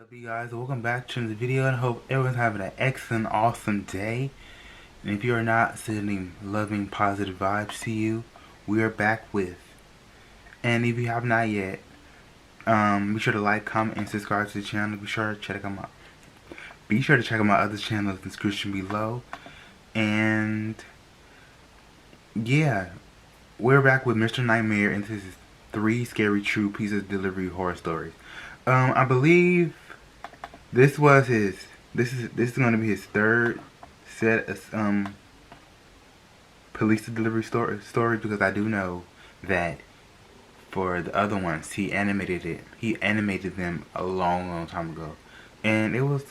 up, you guys? Welcome back to the video, and I hope everyone's having an excellent, awesome day. And if you are not, sending loving, positive vibes to you, we are back with. And if you have not yet, be sure to like, comment, and subscribe to the channel. Be sure to check out my other channels in the description below. And yeah, we're back with Mr. Nightmare, and this is 3 Scary True Pizza Delivery Horror Stories. I believe this was his. This is going to be his third set of police delivery story, because I do know that for the other ones he animated it. He animated them a long time ago, and it was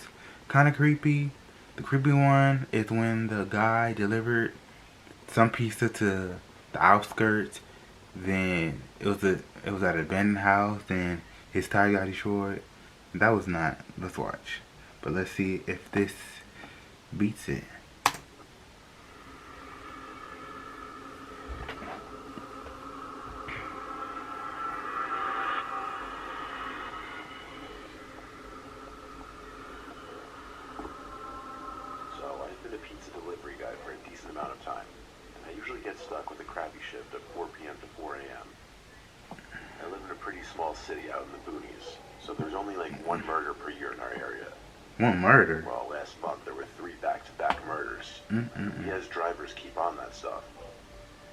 kind of creepy. The creepy one is when the guy delivered some pizza to the outskirts. Then it was at an abandoned house. Then his tire got destroyed. That was not. Let's watch. But let's see if this beats it. So I've been a pizza delivery guy for a decent amount of time, and I usually get stuck with a crappy shift at 4 p.m. to 4 a.m. I live in a pretty small city out in the boonies, so there's only like one murder per year in our area. One murder? Well, last month there were 3 back-to-back murders. He has drivers keep on that stuff.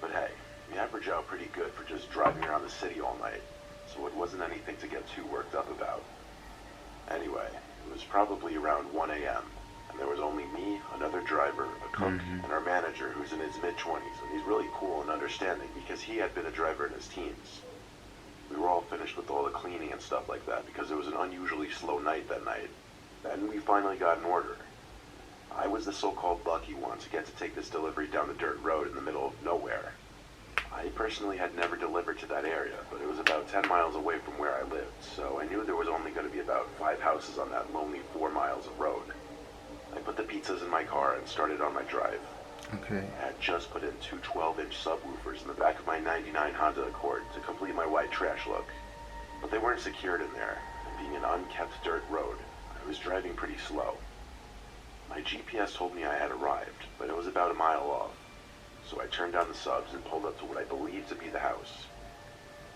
But hey, we average out pretty good for just driving around the city all night, so it wasn't anything to get too worked up about. Anyway, it was probably around 1 a.m., and there was only me, another driver, a cook, and our manager, who's in his mid-20s, and he's really cool and understanding because he had been a driver in his teens. We were all finished with all the cleaning and stuff like that because it was an unusually slow night that night. Then we finally got an order. I was the so-called lucky one to get to take this delivery down the dirt road in the middle of nowhere. I personally had never delivered to that area, but it was about 10 miles away from where I lived, so I knew there was only going to be about 5 houses on that lonely 4 miles of road. I put the pizzas in my car and started on my drive. Okay. I had just put in 2 12-inch subwoofers in the back of my '99 Honda Accord to complete my white trash look. But they weren't secured in there, and being an unkept dirt road, I was driving pretty slow. My GPS told me I had arrived, but it was about a mile off. So I turned down the subs and pulled up to what I believed to be the house.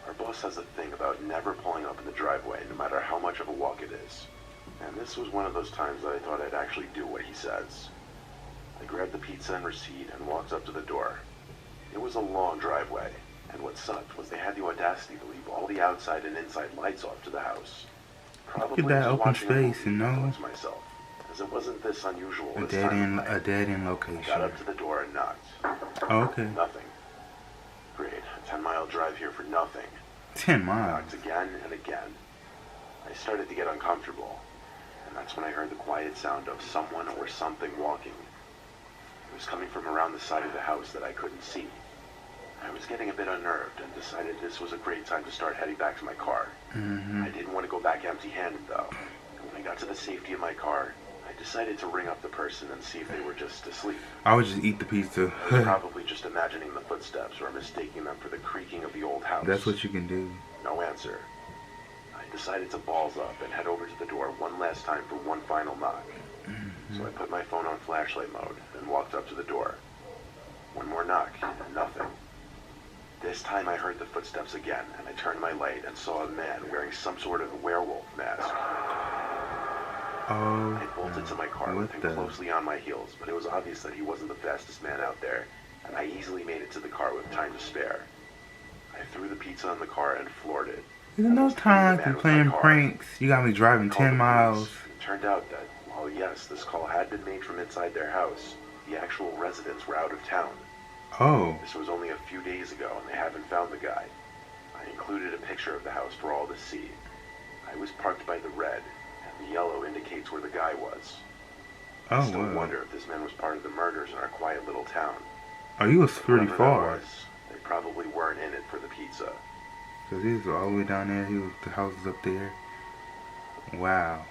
Our boss has a thing about never pulling up in the driveway, no matter how much of a walk it is. And this was one of those times that I thought I'd actually do what he says. I grabbed the pizza and receipt and walked up to the door. It was a long driveway, and what sucked was they had the audacity to leave all the outside and inside lights off to the house. Probably Look at that was open watching a space, movie you to know? influence myself, as it wasn't this unusual A this dead time of end, night. a dead end I location. got up to the door and knocked. Oh, okay. Nothing. Great, a 10-mile drive here for nothing. 10 I miles. knocked again and again. I started to get uncomfortable, and that's when I heard the quiet sound of someone or something walking. It was coming from around the side of the house that I couldn't see. I was getting a bit unnerved and decided this was a great time to start heading back to my car. I didn't want to go back empty-handed though. And when I got to the safety of my car, I decided to ring up the person and see if they were just asleep. I would just eat the pizza. I was probably just imagining the footsteps or mistaking them for the creaking of the old house. That's what you can do. No answer. I decided to balls up and head over to the door one last time for one final knock. So I put my phone on flashlight mode and walked up to the door. One more knock, and nothing. This time I heard the footsteps again, and I turned my light and saw a man wearing some sort of werewolf mask. Oh, I bolted to my car with him closely on my heels, but it was obvious that he wasn't the fastest man out there, and I easily made it to the car with time to spare. I threw the pizza in the car and floored it. There's no time for playing pranks. You got me driving 10 miles. It turned out that, while yes, this call had been made from inside their house, the actual residents were out of town. Oh. This was only a few days ago, and they haven't found the guy. I included a picture of the house for all to see. I was parked by the red, and the yellow indicates where the guy was. I still wonder if this man was part of the murders in our quiet little town. Oh, he was pretty far. They probably weren't in it for the pizza. Cause he was all the way down there. The house was up there. Wow.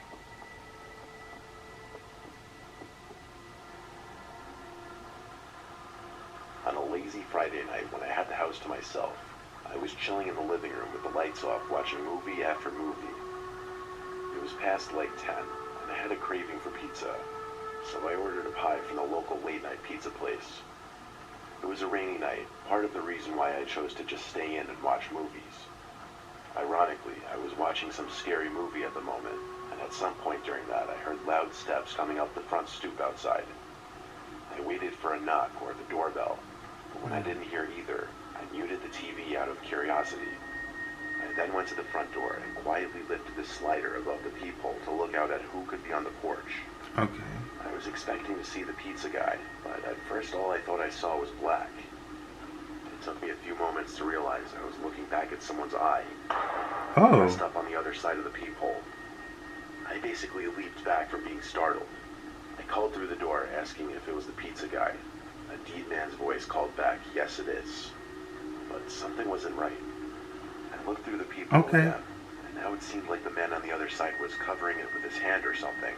On a lazy Friday night when I had the house to myself, I was chilling in the living room with the lights off watching movie after movie. It was was past like 10, and I had a craving for pizza, so I ordered a pie from the local late-night pizza place. It was a rainy night, part of the reason why I chose to just stay in and watch movies. Ironically, I was watching some scary movie at the moment, and at some point during that I heard loud steps coming up the front stoop outside. I waited for a knock or the doorbell, but when I didn't hear either, I muted the TV out of curiosity. I then went to the front door and quietly lifted the slider above the peephole to look out at who could be on the porch. Okay. I was expecting to see the pizza guy, but at first all I thought I saw was black. It took me a few moments to realize I was looking back at someone's eye, pressed up on the other side of the peephole. I basically leaped back from being startled. I called through the door, asking if it was the pizza guy. A deep man's voice called back, "Yes, it is." But something wasn't right. I looked through the peephole again, and now it seemed like the man on the other side was covering it with his hand or something.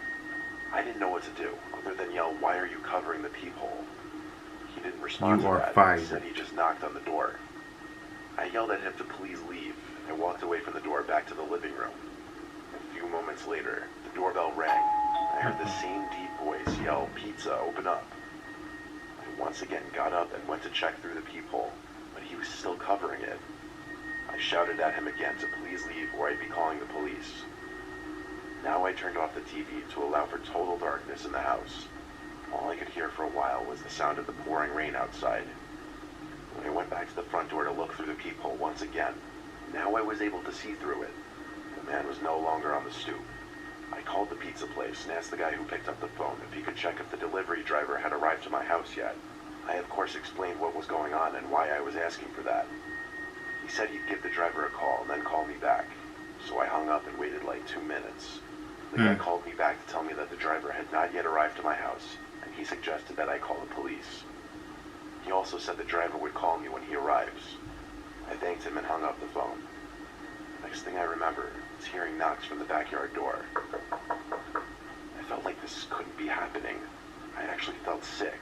I didn't know what to do, other than yell, "Why are you covering the peephole?" He didn't respond to that. Fired. Instead, he just knocked on the door. I yelled at him to please leave. I walked away from the door back to the living room. A few moments later, the doorbell rang. I heard the same deep voice yell, "Pizza, open up." I once again got up and went to check through the peephole, but he was still covering it. I shouted at him again to please leave or I'd be calling the police. Now I turned off the TV to allow for total darkness in the house. All I could hear for a while was the sound of the pouring rain outside. When I went back to the front door to look through the peephole once again, now I was able to see through it. The man was no longer on the stoop. I called the pizza place and asked the guy who picked up the phone if he could check if the delivery driver had arrived to my house yet. I of course explained what was going on and why I was asking for that. He said he'd give the driver a call and then call me back. So I hung up and waited like 2 minutes. The guy called me back to tell me that the driver had not yet arrived to my house, and he suggested that I call the police. He also said the driver would call me when he arrives. I thanked him and hung up the phone. Next thing I remember was hearing knocks from the backyard door. I felt like this couldn't be happening. I actually felt sick.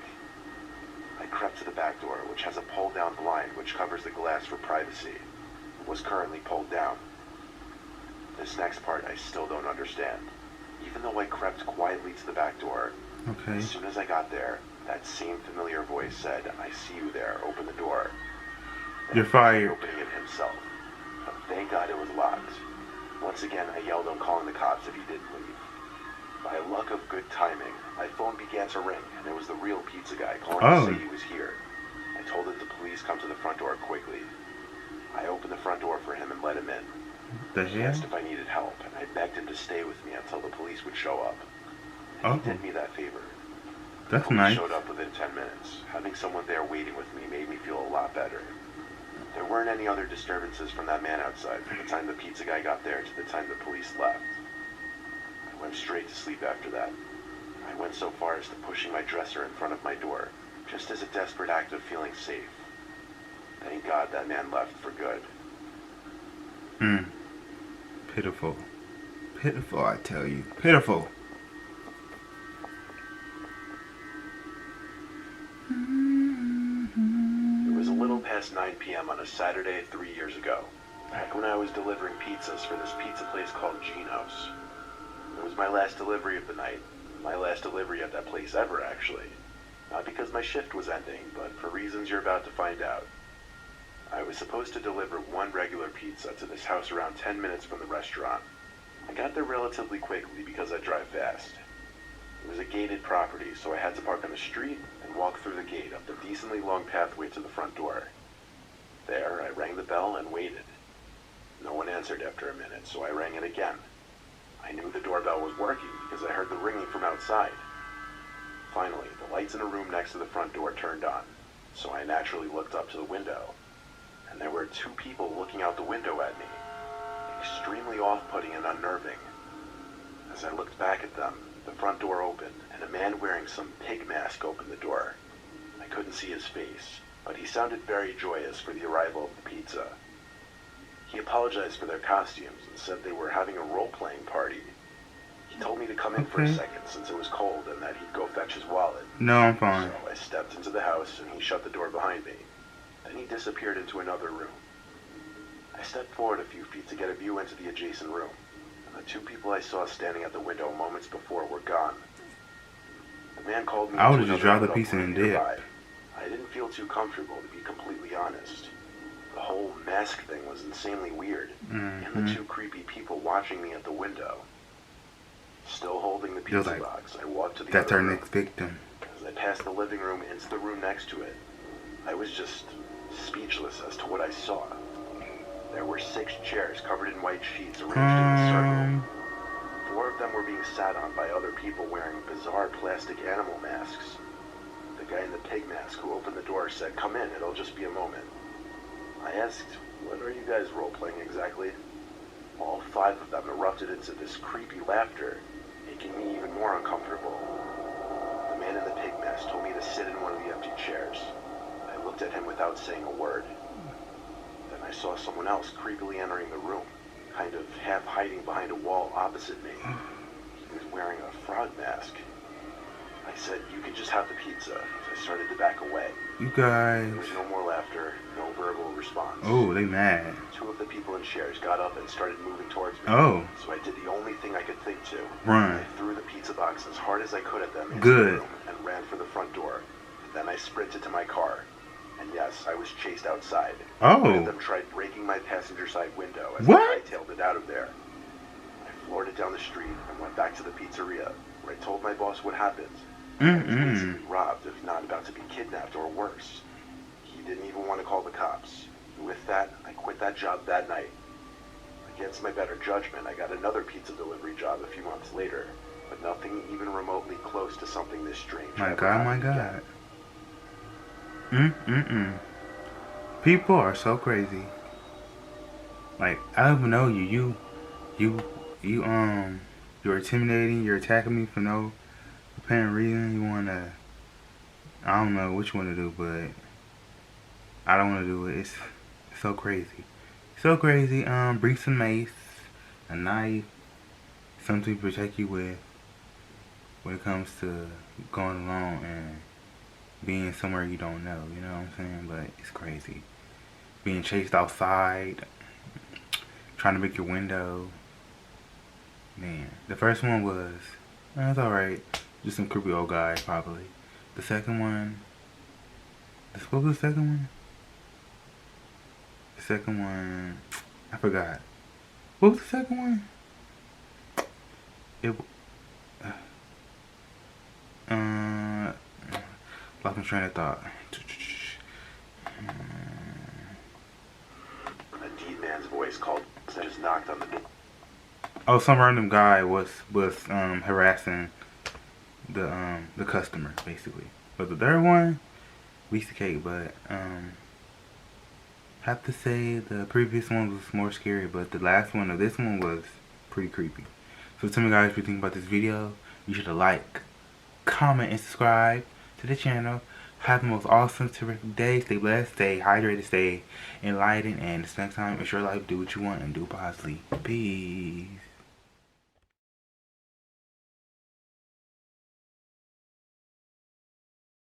I crept to the back door, which has a pull-down blind which covers the glass for privacy. It was currently pulled down. This next part I still don't understand. Even though I crept quietly to the back door, as soon as I got there, that same familiar voice said, "I see you there, open the door." You're fired. Opening it himself. But thank God it was locked. Once again, I yelled on calling the cops if he didn't leave. By a luck of good timing, my phone began to ring, and it was the real pizza guy calling to say he was here. I told him to please come to the front door quickly. I opened the front door for him and let him in. He asked if I needed help, and I begged him to stay with me until the police would show up. And he did me that favor. That's The police nice. showed up within 10 minutes. Having someone there waiting with me made me feel a lot better. There weren't any other disturbances from that man outside from the time the pizza guy got there to the time the police left. I went straight to sleep after that. I went so far as to pushing my dresser in front of my door, just as a desperate act of feeling safe. Thank God that man left for good. Pitiful. Pitiful, I tell you. Pitiful. It was a little past 9 p.m. on a Saturday 3 years ago, back when I was delivering pizzas for this pizza place called Gino's. It was my last delivery of the night. My last delivery at that place ever, actually. Not because my shift was ending, but for reasons you're about to find out. I was supposed to deliver one regular pizza to this house around 10 minutes from the restaurant. I got there relatively quickly because I drive fast. It was a gated property, so I had to park on the street and walk through the gate up the decently long pathway to the front door. There, I rang the bell and waited. No one answered after a minute, so I rang it again. I knew the doorbell was working because I heard the ringing from outside. Finally, the lights in a room next to the front door turned on, so I naturally looked up to the window. And there were 2 people looking out the window at me, extremely off-putting and unnerving. As I looked back at them, the front door opened, and a man wearing some pig mask opened the door. I couldn't see his face, but he sounded very joyous for the arrival of the pizza. He apologized for their costumes and said they were having a role-playing party. He told me to come in for a second since it was cold and that he'd go fetch his wallet. No, I'm fine. So I stepped into the house and he shut the door behind me. Then he disappeared into another room. I stepped forward a few feet to get a view into the adjacent room, and The two people I saw standing at the window moments before were gone. The man called me I into would have just another dropped the hotel pizza room and nearby. dip. I didn't feel too comfortable, to be completely honest. The whole mask thing was insanely weird, and the two creepy people watching me at the window. Still holding the pizza box, I walked to the That's other our room. next victim. As I passed the living room into the room next to it, I was just speechless as to what I saw. There were 6 chairs covered in white sheets arranged in a circle. 4 of them were being sat on by other people wearing bizarre plastic animal masks. The guy in the pig mask who opened the door said, "Come in, it'll just be a moment." I asked, "What are you guys role-playing exactly?" All 5 of them erupted into this creepy laughter, making me even more uncomfortable. The man in the pig mask told me to sit in one of the empty chairs. I looked at him without saying a word. Then I saw someone else creepily entering the room, kind of half hiding behind a wall opposite me. He was wearing a frog mask. I said, "You can just have the pizza," as I started to back away. You guys. There was no more laughter, no verbal response. Oh, they mad. 2 of the people in chairs got up and started moving towards me. Oh. So I did the only thing I could think to. Run. I threw the pizza box as hard as I could at them into Good. the room and ran for the front door. Then I sprinted to my car. And yes, I was chased outside. Oh. One of them tried breaking my passenger side window as What? I hightailed it out of there. I floored it down the street and went back to the pizzeria, where I told my boss what happened. I was basically robbed, if not about to be kidnapped or worse. He didn't even want to call the cops. With that, I quit that job that night. Against my better judgment, I got another pizza delivery job a few months later, but nothing even remotely close to something this strange. My ever God, my happened God. again. People are so crazy. Like, I don't even know you. You're intimidating. You're attacking me for no apparent reason. You wanna, I don't know what you wanna do, but I don't wanna do it. It's so crazy. So crazy. Bring some mace, a knife, something to protect you with when it comes to going along and being somewhere you don't know, you know what I'm saying? But it's crazy. Being chased outside, trying to break your window. Man, the first one was, that's alright. Just some creepy old guy, probably. The second one, what was the second one? The second one, I forgot. What was the second one? It, lost my train of thought. A deep man's voice called. I just knocked on the door. Oh, some random guy was harassing the customer, basically. But the third one, piece of cake. But have to say the previous one was more scary, but the last one of this one was pretty creepy. So tell me guys what you think about this video. You should like, comment, and subscribe to the channel. Have the most awesome, terrific day. Stay blessed, stay hydrated, stay enlightened, and this next time, it's your life. Do what you want and do positively. Peace.